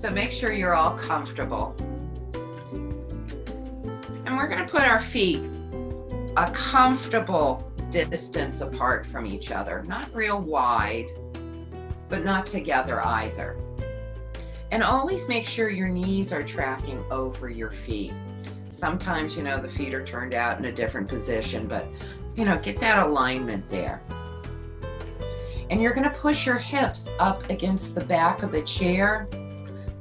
So make sure you're all comfortable. And we're going to put our feet a comfortable distance apart from each other, not real wide, but not together either. And always make sure your knees are tracking over your feet. Sometimes, the feet are turned out in a different position, but, get that alignment there. And you're going to push your hips up against the back of the chair,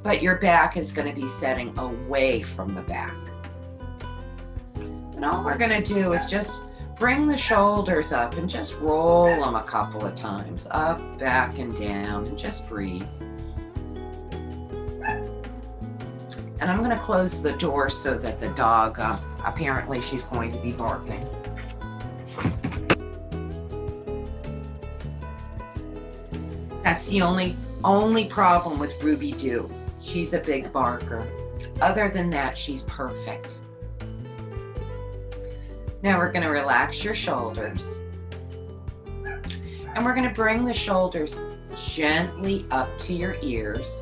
but your back is going to be setting away from the back. And all we're going to do is just bring the shoulders up and just roll them a couple of times, up, back, and down, and just breathe. And I'm going to close the door so that the dog, apparently she's going to be barking. That's the only problem with Ruby Doo. She's a big barker. Other than that, she's perfect. Now we're going to relax your shoulders. And we're going to bring the shoulders gently up to your ears.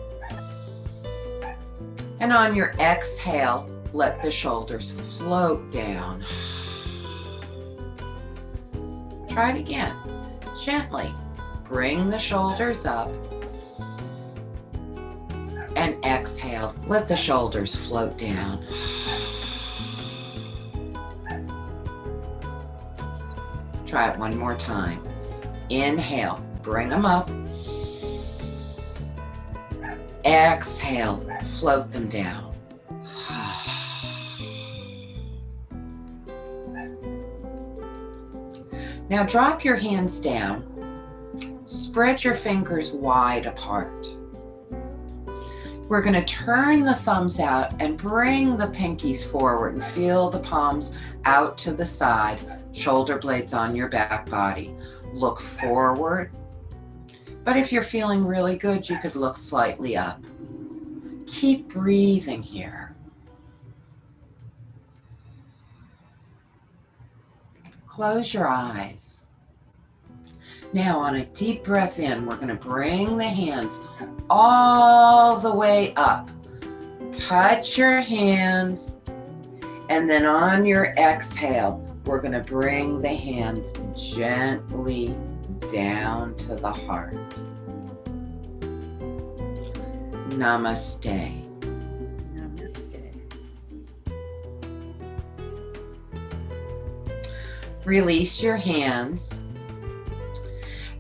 And on your exhale, let the shoulders float down. Try it again. Gently bring the shoulders up. And exhale, let the shoulders float down. Try it one more time. Inhale, bring them up. Exhale, float them down. Now drop your hands down. Spread your fingers wide apart. We're going to turn the thumbs out and bring the pinkies forward and feel the palms out to the side, shoulder blades on your back body. Look forward. But if you're feeling really good, you could look slightly up. Keep breathing here. Close your eyes. Now on a deep breath in, we're going to bring the hands all the way up. Touch your hands. And then on your exhale, we're going to bring the hands gently down to the heart. Namaste. Namaste. Release your hands.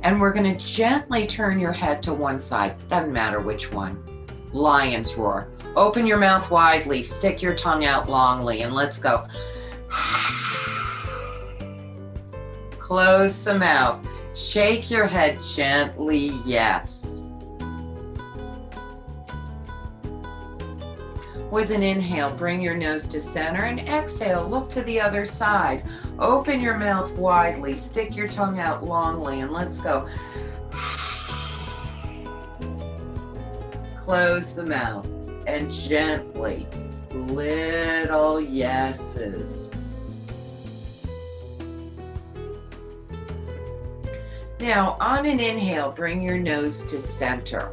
And we're going to gently turn your head to one side. Doesn't matter which one. Lion's roar. Open your mouth widely. Stick your tongue out longly. And let's go. Close the mouth. Shake your head gently, yes. With an inhale, bring your nose to center and exhale, look to the other side. Open your mouth widely, stick your tongue out longly, and let's go. Close the mouth and gently, little yeses. Now, on an inhale, bring your nose to center.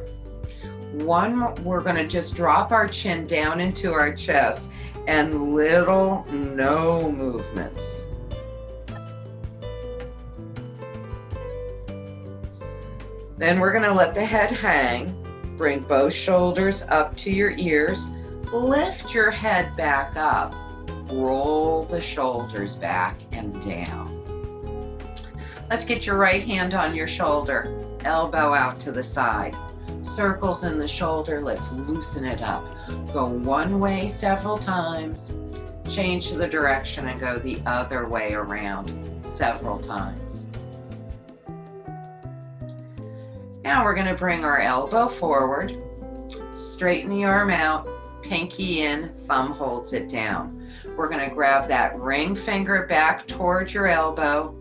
We're going to just drop our chin down into our chest and little no movements. Then we're going to let the head hang. Bring both shoulders up to your ears. Lift your head back up. Roll the shoulders back and down. Let's get your right hand on your shoulder, elbow out to the side. Circles in the shoulder, let's loosen it up. Go one way several times, change the direction and go the other way around several times. Now we're going to bring our elbow forward, straighten the arm out, pinky in, thumb holds it down. We're going to grab that ring finger back towards your elbow,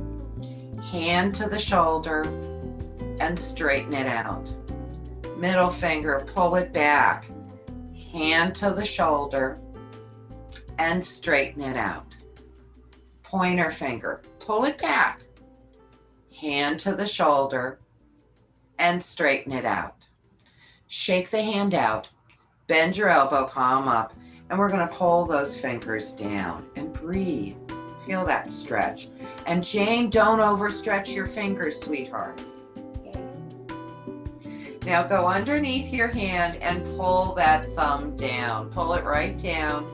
hand to the shoulder, and straighten it out. Middle finger, pull it back, hand to the shoulder, and straighten it out. Pointer finger, pull it back, hand to the shoulder, and straighten it out. Shake the hand out, Bend your elbow, palm up, and we're going to pull those fingers down and breathe. Feel that stretch. And Jane, don't overstretch your fingers, sweetheart. Now go underneath your hand and pull that thumb down. Pull it right down,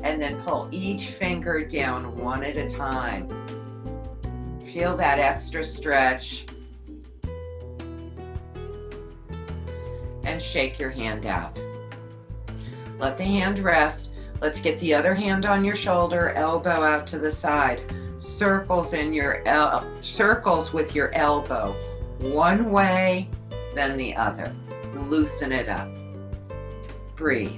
and then pull each finger down one at a time. Feel that extra stretch. And shake your hand out. Let the hand rest. Let's get the other hand on your shoulder, elbow out to the side. Circles in your circles with your elbow. One way, then the other. Loosen it up. Breathe.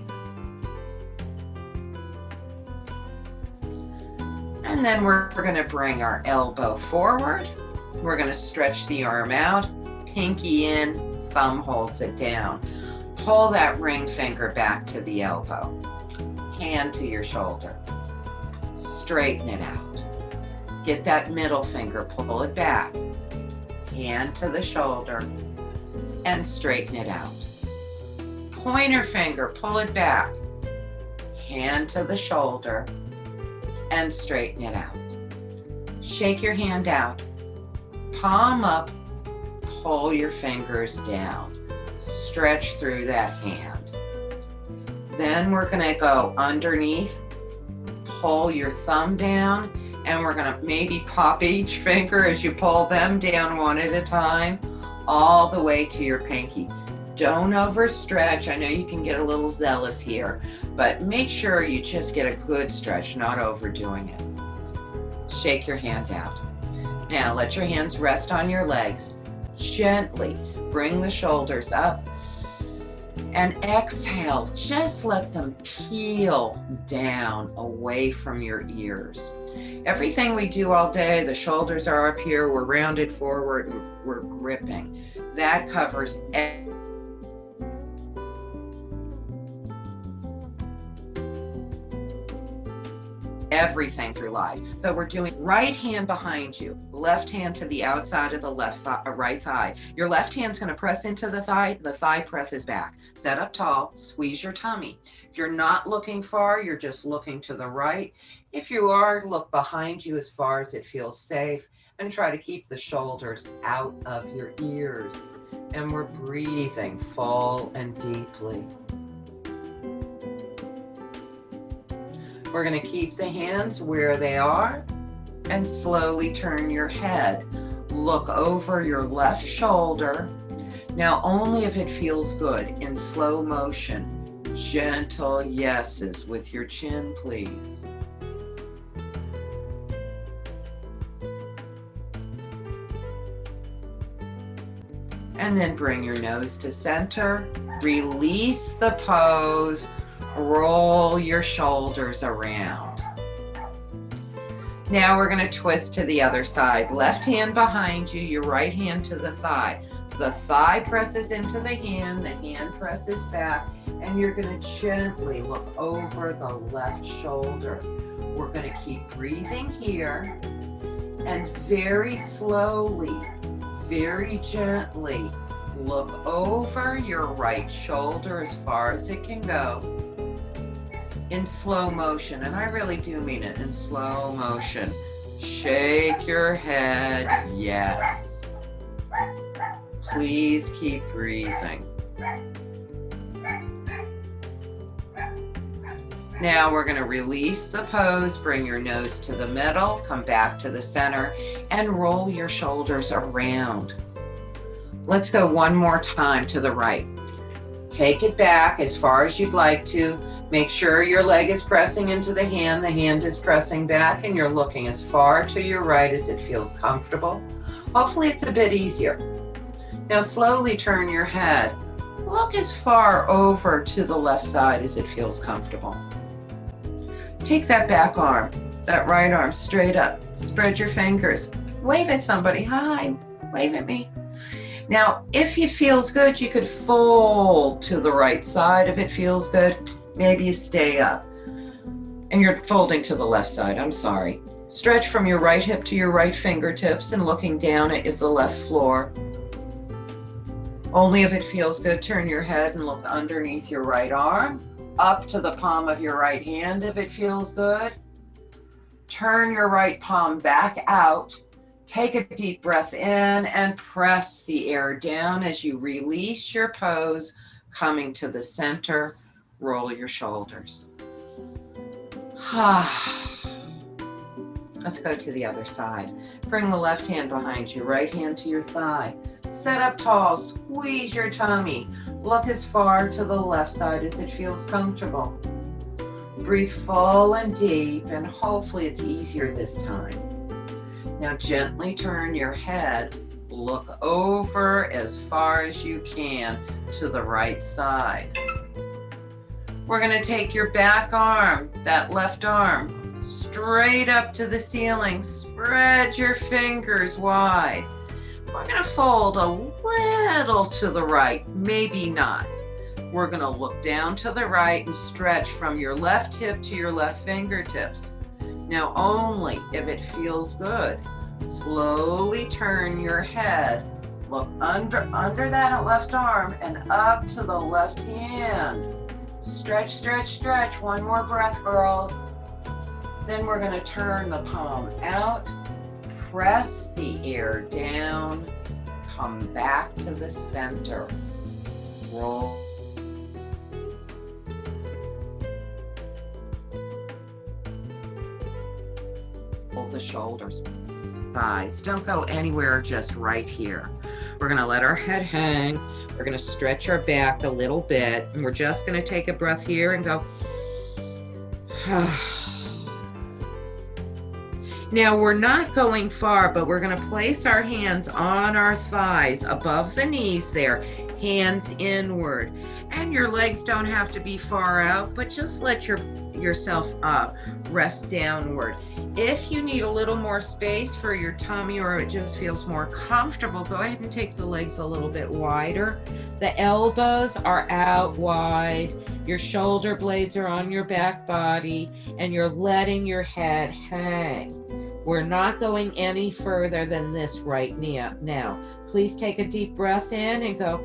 And then we're going to bring our elbow forward. We're going to stretch the arm out, pinky in, thumb holds it down. Pull that ring finger back to the elbow. Hand to your shoulder. Straighten it out. Get that middle finger, pull it back. Hand to the shoulder and straighten it out. Pointer finger, pull it back. Hand to the shoulder and straighten it out. Shake your hand out. Palm up, pull your fingers down. Stretch through that hand. Then we're going to go underneath, pull your thumb down, and we're going to maybe pop each finger as you pull them down one at a time, all the way to your pinky. Don't overstretch. I know you can get a little zealous here, but make sure you just get a good stretch, not overdoing it. Shake your hand out. Now let your hands rest on your legs. Gently bring the shoulders up and exhale. Just let them peel down away from your ears. Everything we do all day, the shoulders are up here, we're rounded forward, we're gripping. That covers everything through life. So we're doing right hand behind you, left hand to the outside of the right thigh. Your left hand's going to press into the thigh presses back. Set up tall, squeeze your tummy. If you're not looking far, you're just looking to the right. If you are, look behind you as far as it feels safe and try to keep the shoulders out of your ears. And we're breathing full and deeply. We're going to keep the hands where they are and slowly turn your head. Look over your left shoulder. Now, only if it feels good, in slow motion. Gentle yeses with your chin, please. And then bring your nose to center. Release the pose. Roll your shoulders around. Now we're going to twist to the other side. Left hand behind you, your right hand to the thigh. The thigh presses into the hand presses back, and you're going to gently look over the left shoulder. We're going to keep breathing here, and very slowly, very gently, look over your right shoulder as far as it can go. In slow motion, and I really do mean it, in slow motion. Shake your head, yes. Please keep breathing. Now we're going to release the pose, bring your nose to the middle, come back to the center, and roll your shoulders around. Let's go one more time to the right. Take it back as far as you'd like to. Make sure your leg is pressing into the hand is pressing back, and you're looking as far to your right as it feels comfortable. Hopefully it's a bit easier. Now slowly turn your head. Look as far over to the left side as it feels comfortable. Take that back arm, that right arm straight up. Spread your fingers. Wave at somebody. Hi, wave at me. Now, if it feels good, you could fold to the right side if it feels good. Maybe you stay up and you're folding to the left side. I'm sorry. Stretch from your right hip to your right fingertips and looking down at the left floor. Only if it feels good, turn your head and look underneath your right arm, up to the palm of your right hand if it feels good. Turn your right palm back out. Take a deep breath in and press the air down as you release your pose, coming to the center. Roll your shoulders. Let's go to the other side. Bring the left hand behind you, right hand to your thigh. Sit up tall, squeeze your tummy. Look as far to the left side as it feels comfortable. Breathe full and deep, and hopefully it's easier this time. Now gently turn your head, look over as far as you can to the right side. We're going to take your back arm, that left arm, straight up to the ceiling. Spread your fingers wide. We're going to fold a little to the right, maybe not. We're going to look down to the right and stretch from your left hip to your left fingertips. Now only if it feels good. Slowly turn your head. Look under that left arm and up to the left hand. Stretch, stretch, stretch. One more breath, girls. Then we're going to turn the palm out. Press the air down. Come back to the center. Roll. The shoulders, thighs. Don't go anywhere, just right here. We're going to let our head hang. We're going to stretch our back a little bit, and we're just going to take a breath here and go. Now we're not going far, but we're going to place our hands on our thighs above the knees there, hands inward. And your legs don't have to be far out, but just let yourself up, rest downward. If you need a little more space for your tummy or it just feels more comfortable, go ahead and take the legs a little bit wider. The elbows are out wide, your shoulder blades are on your back body, and you're letting your head hang. We're not going any further than this right now. Please take a deep breath in and go.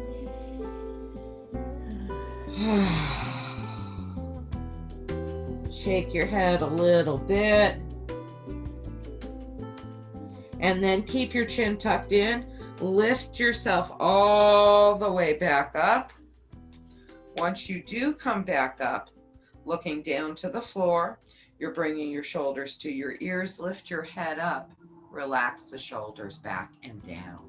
Shake your head a little bit. And then keep your chin tucked in. Lift yourself all the way back up. Once you do come back up, looking down to the floor, you're bringing your shoulders to your ears. Lift your head up. Relax the shoulders back and down.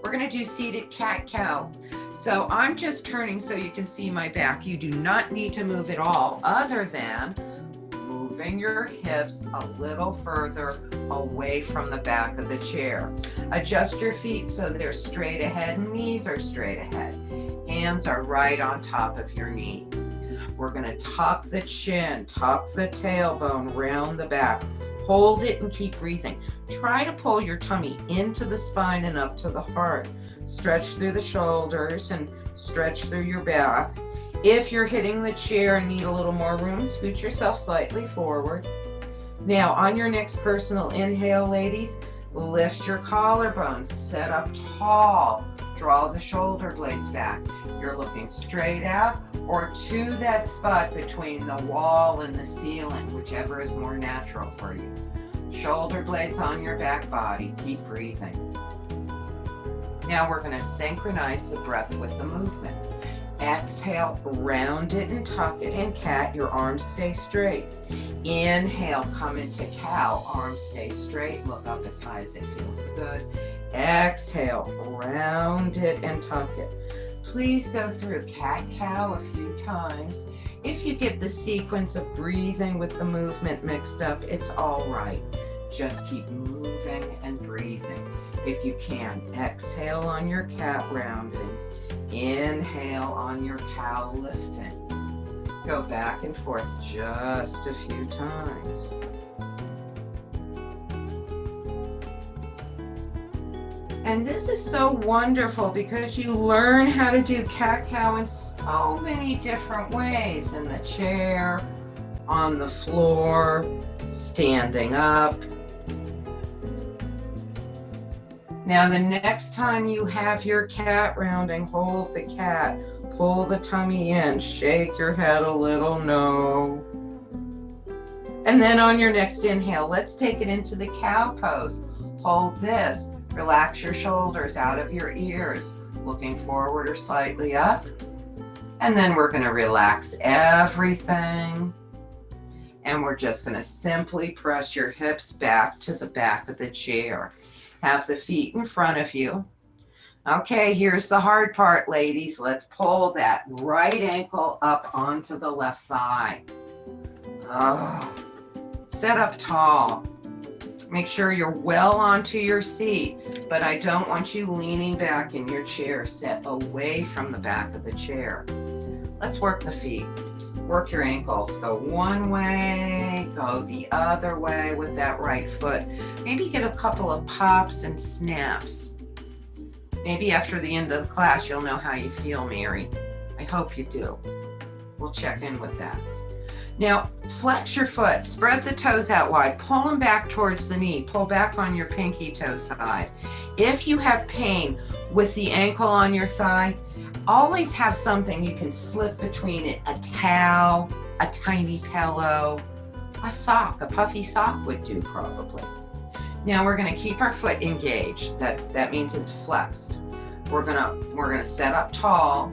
We're going to do seated cat-cow. So I'm just turning so you can see my back. You do not need to move at all other than moving your hips a little further away from the back of the chair. Adjust your feet so they're straight ahead and knees are straight ahead. Hands are right on top of your knees. We're going to tuck the chin, tuck the tailbone, round the back. Hold it and keep breathing. Try to pull your tummy into the spine and up to the heart. Stretch through the shoulders and stretch through your back. If you're hitting the chair and need a little more room, scoot yourself slightly forward. Now, on your next personal inhale, ladies, lift your collarbones, sit up tall, draw the shoulder blades back. You're looking straight out or to that spot between the wall and the ceiling, whichever is more natural for you. Shoulder blades on your back body. Keep breathing. Now we're going to synchronize the breath with the movement. Exhale, round it and tuck it in cat. Your arms stay straight. Inhale, come into cow. Arms stay straight. Look up as high as it feels good. Exhale, round it and tuck it. Please go through cat-cow a few times. If you get the sequence of breathing with the movement mixed up, it's all right. Just keep moving and breathing. If you can, exhale on your cat rounding. Inhale on your cow lifting. Go back and forth just a few times. And this is so wonderful because you learn how to do cat-cow in so many different ways. In the chair, on the floor, standing up. Now, the next time you have your cat rounding, hold the cat, pull the tummy in, shake your head a little, no. And then on your next inhale, let's take it into the cow pose. Hold this, relax your shoulders out of your ears, looking forward or slightly up. And then we're going to relax everything. And we're just going to simply press your hips back to the back of the chair. Have the feet in front of you. Okay, here's the hard part, ladies. Let's pull that right ankle up onto the left thigh. Oh. Sit up tall. Make sure you're well onto your seat, but I don't want you leaning back in your chair. Sit away from the back of the chair. Let's work the feet. Work your ankles. Go one way, go the other way with that right foot. Maybe get a couple of pops and snaps. Maybe after the end of the class, you'll know how you feel, Mary. I hope you do. We'll check in with that. Now, flex your foot. Spread the toes out wide. Pull them back towards the knee. Pull back on your pinky toe side. If you have pain with the ankle on your thigh, always have something you can slip between it. A towel, a tiny pillow, a sock, a puffy sock would do probably. Now we're going to keep our foot engaged. That means it's flexed. We're gonna set up tall,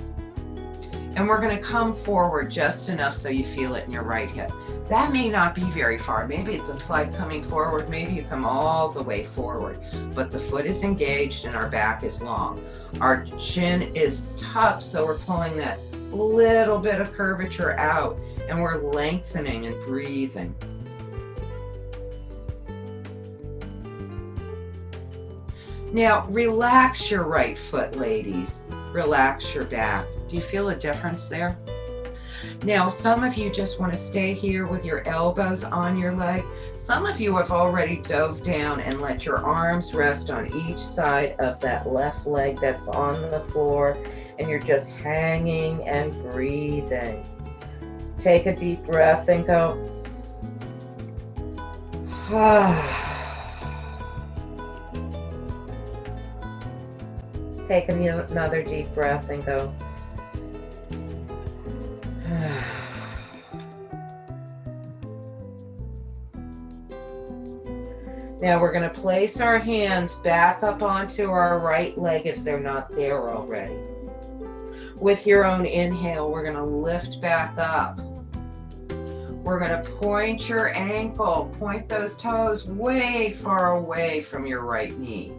and we're going to come forward just enough so you feel it in your right hip. That may not be very far. Maybe it's a slide coming forward. Maybe you come all the way forward, but the foot is engaged and our back is long. Our chin is tucked, so we're pulling that little bit of curvature out, and we're lengthening and breathing. Now, relax your right foot, ladies. Relax your back. Do you feel a difference there? Now, some of you just want to stay here with your elbows on your leg. Some of you have already dove down and let your arms rest on each side of that left leg that's on the floor, and you're just hanging and breathing. Take a deep breath and go. Take another deep breath and go. Now we're going to place our hands back up onto our right leg if they're not there already. With your own inhale, we're going to lift back up. We're going to point your ankle, point those toes way far away from your right knee.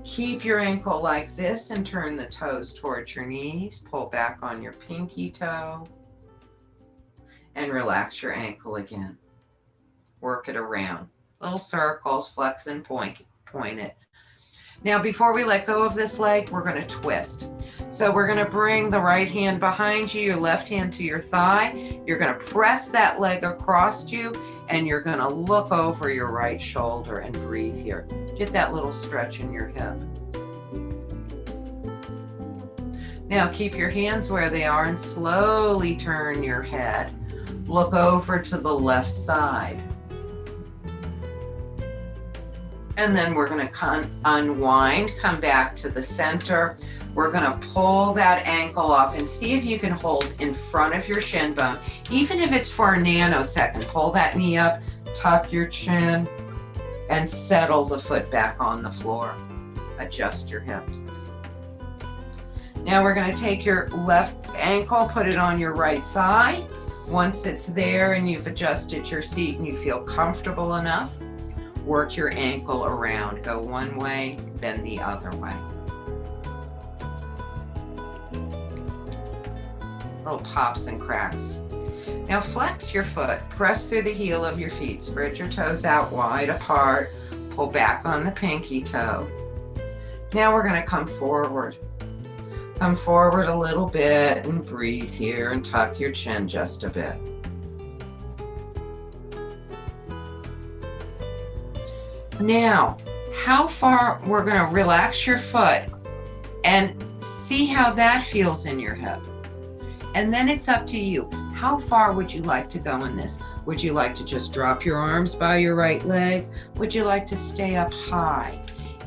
Keep your ankle like this and turn the toes towards your knees. Pull back on your pinky toe and relax your ankle again. Work it around. Little circles, flex and point it. Now, before we let go of this leg, we're going to twist. So we're going to bring the right hand behind you, your left hand to your thigh. You're going to press that leg across you, and you're going to look over your right shoulder and breathe here. Get that little stretch in your hip. Now keep your hands where they are and slowly turn your head. Look over to the left side. And then we're going to unwind, come back to the center. We're going to pull that ankle off and see if you can hold in front of your shin bone. Even if it's for a nanosecond, pull that knee up, tuck your chin, and settle the foot back on the floor. Adjust your hips. Now we're going to take your left ankle, put it on your right thigh. Once it's there and you've adjusted your seat and you feel comfortable enough, work your ankle around. Go one way, then the other way. Little pops and cracks. Now flex your foot. Press through the heel of your feet. Spread your toes out wide apart. Pull back on the pinky toe. Now we're going to come forward. Come forward a little bit and breathe here and tuck your chin just a bit. Now, how far, we're going to relax your foot and see how that feels in your hip. And then it's up to you. How far would you like to go in this? Would you like to just drop your arms by your right leg? Would you like to stay up high?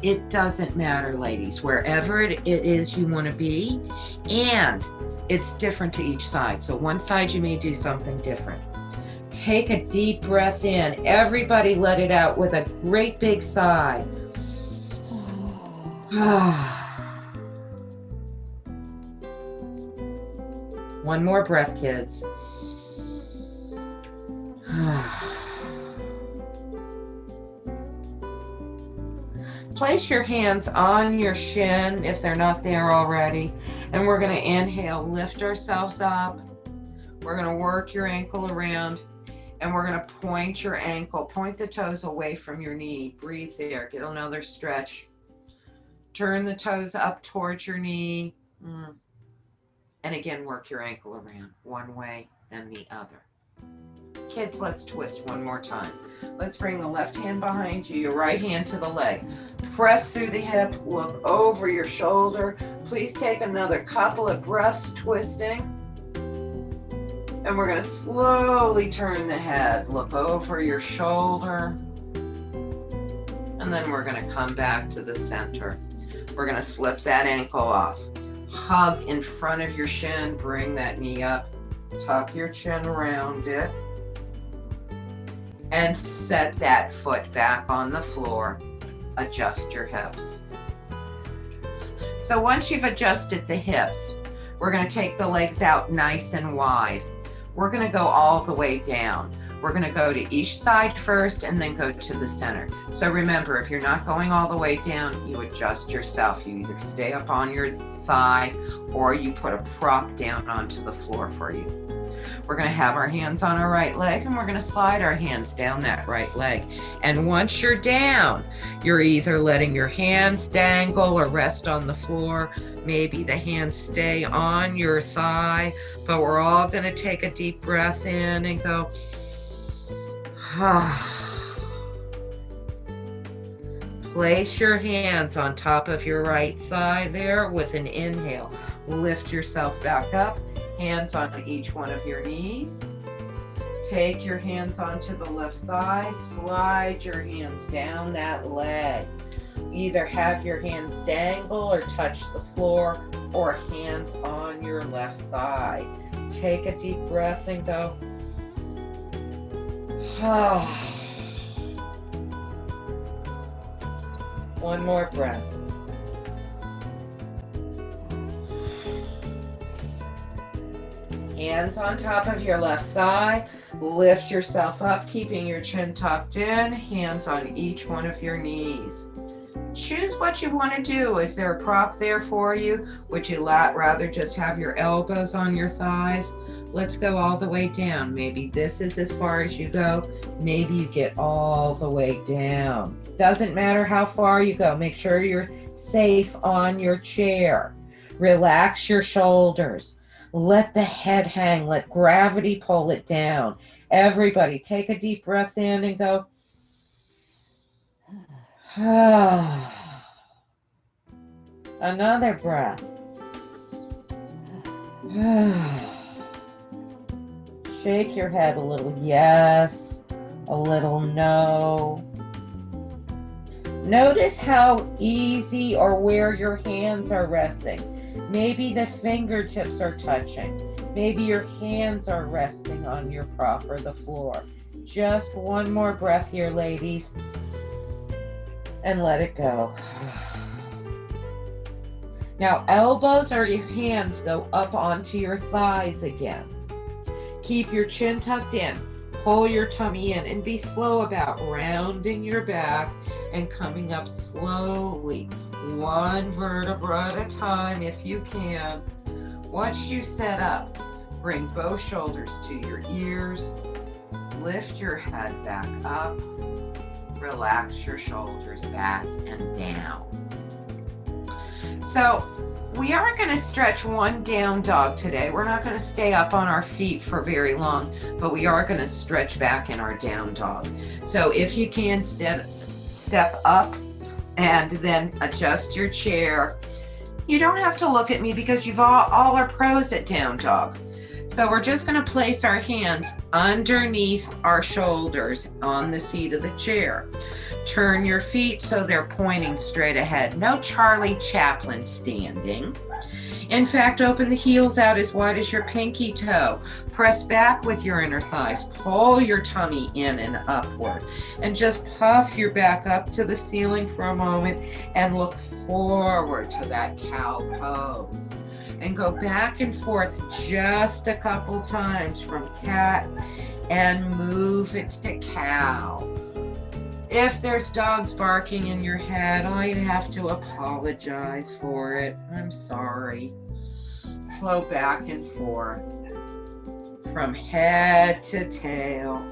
It doesn't matter, ladies, wherever it is you want to be, and it's different to each side. So one side you may do something different. Take a deep breath in. Everybody let it out with a great big sigh. One more breath, kids. Place your hands on your shin if they're not there already. And we're going to inhale, lift ourselves up. We're going to work your ankle around. And we're going to point your ankle. Point the toes away from your knee. Breathe there. Get another stretch. Turn the toes up towards your knee. And again, work your ankle around one way and the other. Kids, let's twist one more time. Let's bring the left hand behind you, your right hand to the leg. Press through the hip, look over your shoulder. Please take another couple of breaths twisting. And we're going to slowly turn the head, look over your shoulder. And then we're going to come back to the center. We're going to slip that ankle off. Hug in front of your shin, bring that knee up. Tuck your chin around it. And set that foot back on the floor. Adjust your hips. So once you've adjusted the hips, we're going to take the legs out nice and wide. We're going to go all the way down. We're going to go to each side first and then go to the center. So remember, if you're not going all the way down, you adjust yourself. You either stay up on your thigh or you put a prop down onto the floor for you. We're going to have our hands on our right leg and we're going to slide our hands down that right leg. And once you're down, you're either letting your hands dangle or rest on the floor. Maybe the hands stay on your thigh, but we're all going to take a deep breath in and go, Place your hands on top of your right thigh there with an inhale. Lift yourself back up. Hands on each one of your knees. Take your hands onto the left thigh. Slide your hands down that leg. Either have your hands dangle or touch the floor, or hands on your left thigh. Take a deep breath and go. One more breath. Hands on top of your left thigh. Lift yourself up, keeping your chin tucked in. Hands on each one of your knees. Choose what you want to do. Is there a prop there for you? Would you rather just have your elbows on your thighs? Let's go all the way down. Maybe this is as far as you go. Maybe you get all the way down. Doesn't matter how far you go. Make sure you're safe on your chair. Relax your shoulders. Let the head hang. Let gravity pull it down. Everybody, take a deep breath in and go. Another breath. Shake your head a little yes, a little no. Notice how easy or where your hands are resting. Maybe the fingertips are touching. Maybe your hands are resting on your prop or the floor. Just one more breath here, ladies. And let it go. Now, elbows or your hands go up onto your thighs again. Keep your chin tucked in. Pull your tummy in and be slow about rounding your back and coming up slowly. One vertebra at a time if you can. Once you set up, bring both shoulders to your ears. Lift your head back up. Relax your shoulders back and down. So we are going to stretch one down dog today. We're not going to stay up on our feet for very long, but we are going to stretch back in our down dog. So if you can, step up and then adjust your chair. You don't have to look at me because you've all are pros at down dog. So we're just going to place our hands underneath our shoulders on the seat of the chair. Turn your feet so they're pointing straight ahead. No Charlie Chaplin standing. In fact, open the heels out as wide as your pinky toe. Press back with your inner thighs. Pull your tummy in and upward. And just puff your back up to the ceiling for a moment and look forward to that cow pose. And go back and forth just a couple times from cat and move it to cow. If there's dogs barking in your head, I have to apologize for it. I'm sorry. Flow back and forth from head to tail.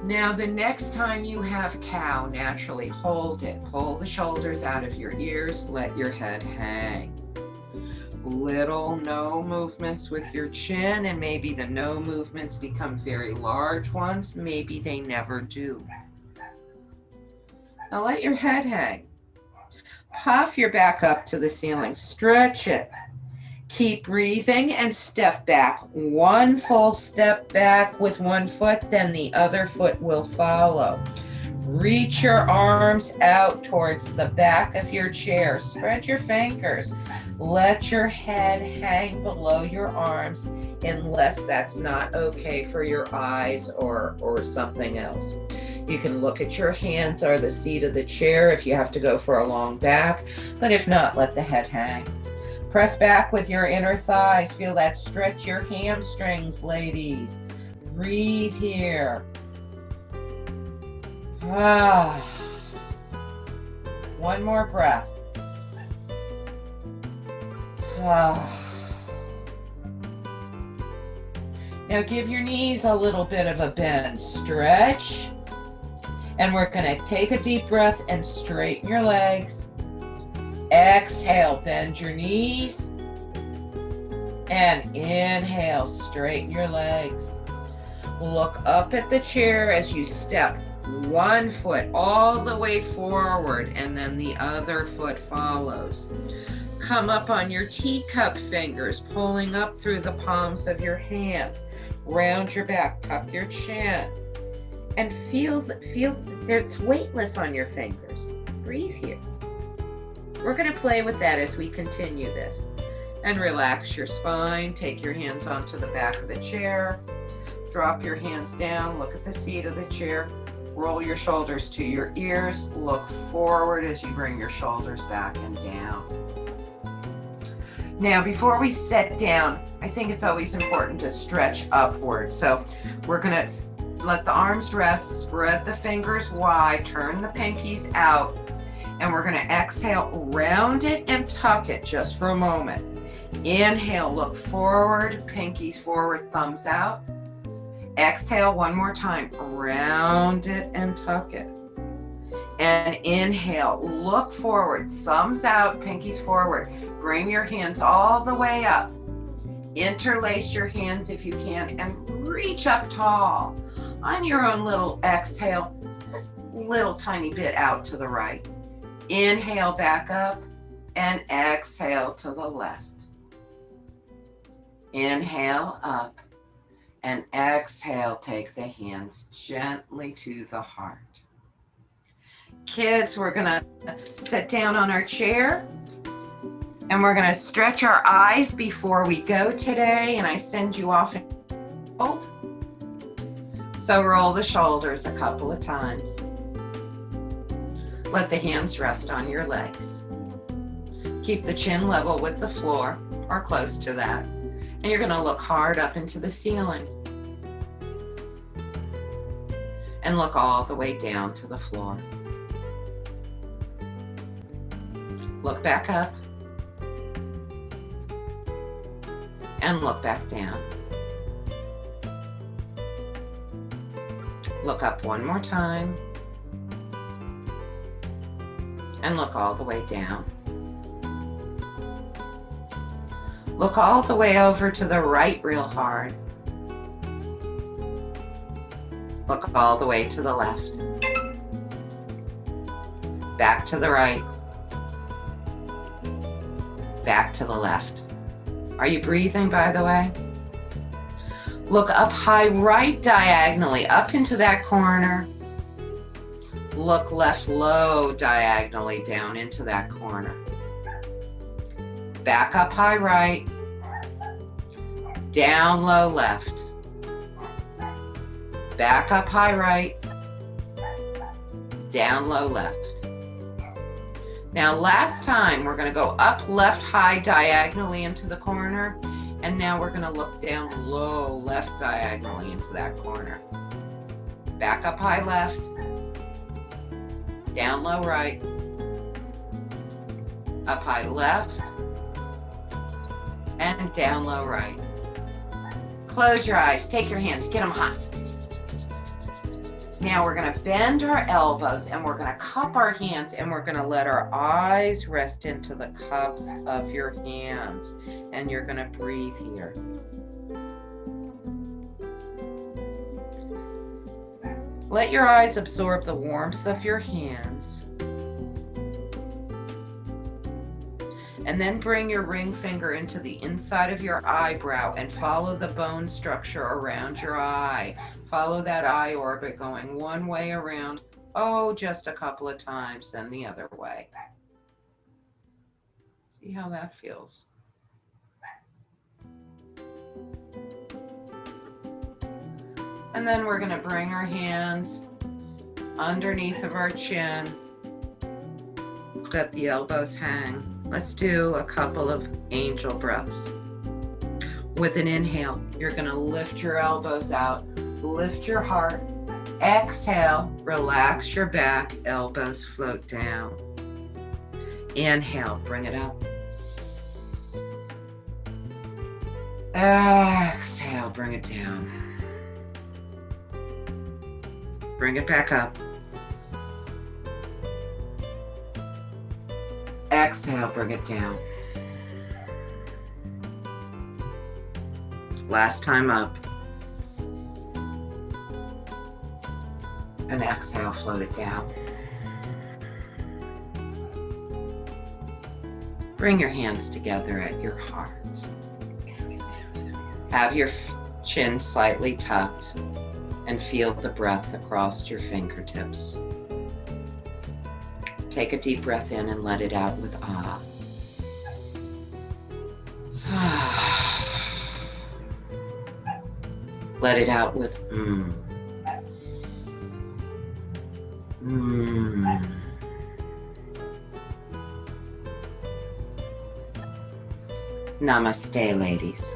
Now, the next time you have cow, naturally hold it. Pull the shoulders out of your ears. Let your head hang. Little no movements with your chin, and maybe the no movements become very large ones. Maybe they never do. Now let your head hang. Puff your back up to the ceiling. Stretch it. Keep breathing and step back. One full step back with one foot, then the other foot will follow. Reach your arms out towards the back of your chair. Spread your fingers. Let your head hang below your arms unless that's not okay for your eyes or something else. You can look at your hands or the seat of the chair if you have to go for a long back, but if not, let the head hang. Press back with your inner thighs. Feel that stretch your hamstrings, ladies. Breathe here. One more breath. Now give your knees a little bit of a bend. Stretch. And we're going to take a deep breath and straighten your legs. Exhale, bend your knees. And inhale, straighten your legs. Look up at the chair as you step one foot all the way forward, and then the other foot follows. Come up on your teacup fingers, pulling up through the palms of your hands. Round your back, tuck your chin, and feel that it's weightless on your fingers. Breathe here. We're going to play with that as we continue this. And relax your spine. Take your hands onto the back of the chair. Drop your hands down. Look at the seat of the chair. Roll your shoulders to your ears. Look forward as you bring your shoulders back and down. Now, before we sit down, I think it's always important to stretch upward. So we're going to let the arms rest, spread the fingers wide, turn the pinkies out, and we're going to exhale, round it and tuck it just for a moment. Inhale, look forward, pinkies forward, thumbs out. Exhale one more time, round it and tuck it. And inhale, look forward, thumbs out, pinkies forward. Bring your hands all the way up. Interlace your hands if you can and reach up tall. On your own little exhale, just a little tiny bit out to the right. Inhale back up and exhale to the left. Inhale up and exhale, take the hands gently to the heart. Kids, we're gonna sit down on our chair and we're gonna stretch our eyes before we go today, and I send you off in hold. So roll the shoulders a couple of times. Let the hands rest on your legs. Keep the chin level with the floor or close to that. And you're gonna look hard up into the ceiling. And look all the way down to the floor. Look back up. And look back down. Look up one more time. And look all the way down. Look all the way over to the right real hard. Look all the way to the left. Back to the right. Back to the left. Are you breathing, by the way? Look up high right diagonally, up into that corner. Look left low diagonally down into that corner. Back up high right. Down low left. Back up high right. Down low left. Now last time we're going to go up left high diagonally into the corner, and now we're going to look down low left diagonally into that corner. Back up high left. Down low right. Up high left. And down low right. Close your eyes, take your hands, get them hot. Now we're going to bend our elbows and we're going to cup our hands and we're going to let our eyes rest into the cups of your hands. And you're going to breathe here. Let your eyes absorb the warmth of your hands. And then bring your ring finger into the inside of your eyebrow and follow the bone structure around your eye. Follow that eye orbit going one way around, just a couple of times, then the other way. See how that feels. And then we're going to bring our hands underneath of our chin. Let the elbows hang. Let's do a couple of angel breaths. With an inhale, you're going to lift your elbows out, lift your heart. Exhale, relax your back, elbows float down. Inhale, bring it up. Exhale, bring it down. Bring it back up. Exhale, bring it down. Last time up. And exhale, float it down. Bring your hands together at your heart. Have your chin slightly tucked and feel the breath across your fingertips. Take a deep breath in and let it out with ah. Let it out with Namaste, ladies.